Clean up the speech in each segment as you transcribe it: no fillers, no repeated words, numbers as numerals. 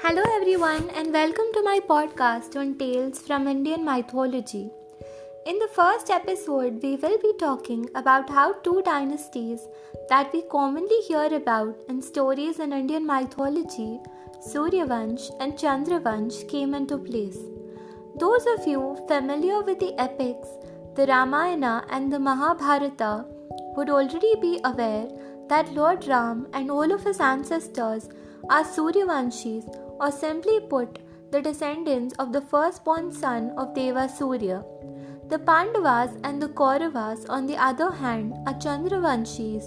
Hello everyone and welcome to my podcast on tales from Indian mythology. In the first episode, we will be talking about how two dynasties that we commonly hear about in stories in Indian mythology, Suryavansh and Chandravansh, came into place. Those of you familiar with the epics, the Ramayana and the Mahabharata would already be aware that Lord Ram and all of his ancestors are Suryavanshis, or simply put, the descendants of the firstborn son of Deva Surya. The Pandavas and the Kauravas, on the other hand, are Chandravanshis,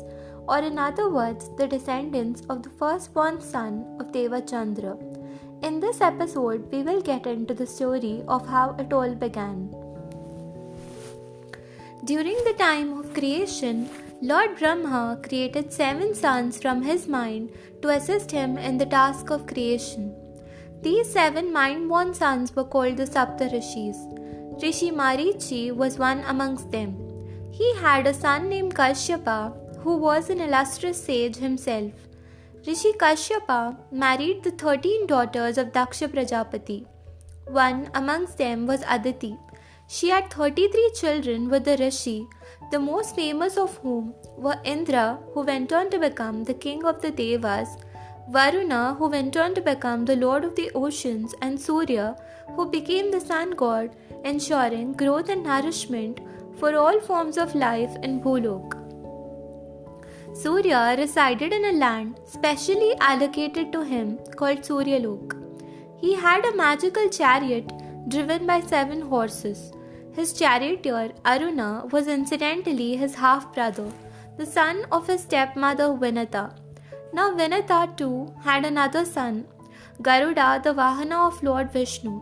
or in other words, the descendants of the firstborn son of Deva Chandra. In this episode, we will get into the story of how it all began. During the time of creation, Lord Brahma created 7 sons from his mind to assist him in the task of creation. These 7 mind-born sons were called the Saptarishis. Rishi Marichi was one amongst them. He had a son named Kashyapa, who was an illustrious sage himself. Rishi Kashyapa married the 13 daughters of Daksha Prajapati. One amongst them was Aditi. She had 33 children with the Rishi, the most famous of whom were Indra, who went on to become the king of the Devas, Varuna, who went on to become the lord of the oceans, and Surya, who became the sun god, ensuring growth and nourishment for all forms of life in Bhulok. Surya resided in a land specially allocated to him called Suryalok. He had a magical chariot driven by 7 horses. His charioteer, Aruna, was incidentally his half-brother, the son of his stepmother Vinata. Now Vinata too had another son, Garuda, the Vahana of Lord Vishnu.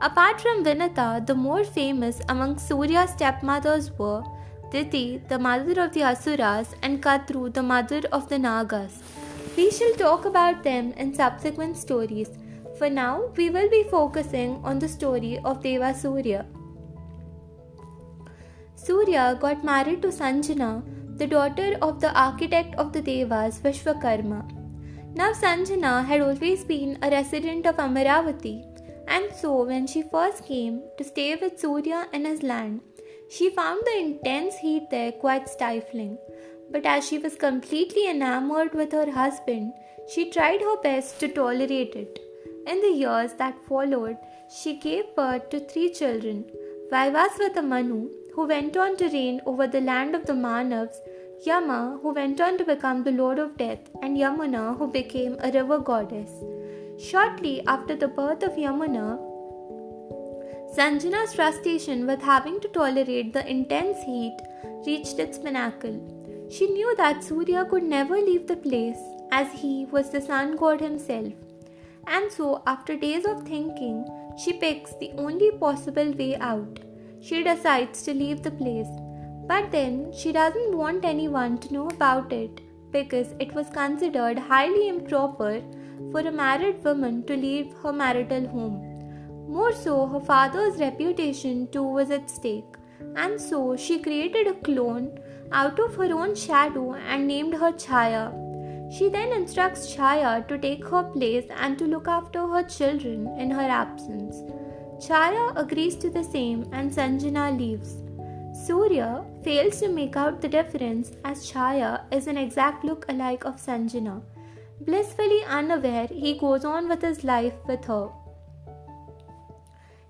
Apart from Vinata, the more famous among Surya's stepmothers were Diti, the mother of the Asuras, and Katru, the mother of the Nagas. We shall talk about them in subsequent stories. For now, we will be focusing on the story of Deva Surya. Surya got married to Sanjana, the daughter of the architect of the Devas, Vishwakarma. Now Sanjana had always been a resident of Amaravati, and so when she first came to stay with Surya in his land, she found the intense heat there quite stifling. But as she was completely enamored with her husband, she tried her best to tolerate it. In the years that followed, she gave birth to 3 children, Vaivasvata Manu, who went on to reign over the land of the Manavs, Yama, who went on to become the lord of death, and Yamuna, who became a river goddess. Shortly after the birth of Yamuna, Sanjana's frustration with having to tolerate the intense heat reached its pinnacle. She knew that Surya could never leave the place, as he was the sun god himself. And so, after days of thinking, she picks the only possible way out. She decides to leave the place. But then, she doesn't want anyone to know about it because it was considered highly improper for a married woman to leave her marital home. More so, her father's reputation too was at stake. And so, she created a clone out of her own shadow and named her Chaya. She then instructs Chaya to take her place and to look after her children in her absence. Chaya agrees to the same and Sanjana leaves. Surya fails to make out the difference as Chaya is an exact look-alike of Sanjana. Blissfully unaware, he goes on with his life with her.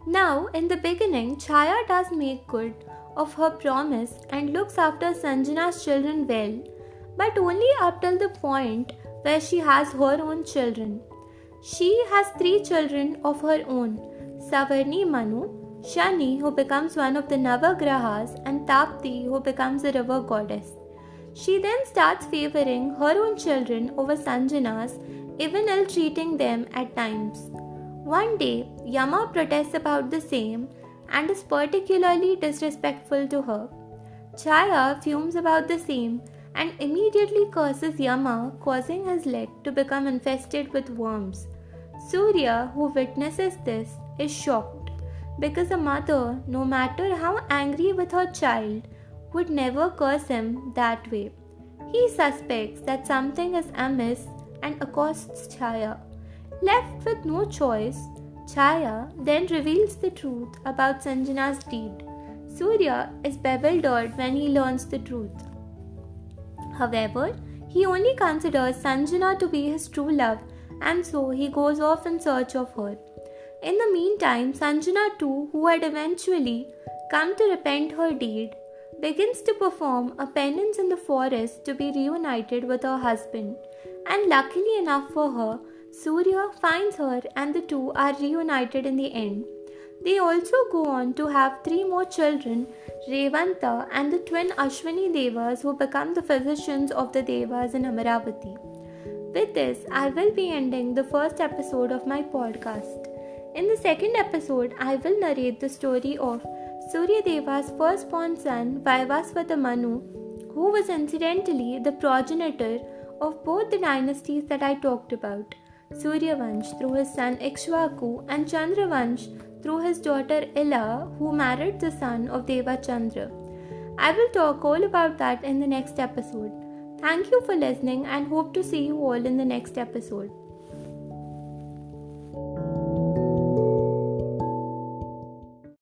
Now, in the beginning, Chaya does make good of her promise and looks after Sanjana's children well, but only up till the point where she has her own children. She has 3 children of her own, Savarni Manu, Shani, who becomes one of the Navagrahas, and Tapti, who becomes a river goddess. She then starts favoring her own children over Sanjana's, even ill-treating them at times. One day, Yama protests about the same and is particularly disrespectful to her. Chaya fumes about the same and immediately curses Yama, causing his leg to become infested with worms. Surya, who witnesses this, is shocked because a mother, no matter how angry with her child, would never curse him that way. He suspects that something is amiss and accosts Chaya. Left with no choice, Chaya then reveals the truth about Sanjana's deed. Surya is bewildered when he learns the truth. However, he only considers Sanjana to be his true love, and so he goes off in search of her. In the meantime, Sanjana too, who had eventually come to repent her deed, begins to perform a penance in the forest to be reunited with her husband. And luckily enough for her, Surya finds her and the two are reunited in the end. They also go on to have 3 more children, Revanta and the twin Ashwini Devas, who become the physicians of the Devas in Amaravati. With this, I will be ending the first episode of my podcast. In the second episode, I will narrate the story of Surya Deva's firstborn son, Vaivasvata Manu, who was incidentally the progenitor of both the dynasties that I talked about, Suryavansh through his son Ikshvaku and Chandravansh through his daughter Ila, who married the son of Deva Chandra. I will talk all about that in the next episode. Thank you for listening and hope to see you all in the next episode.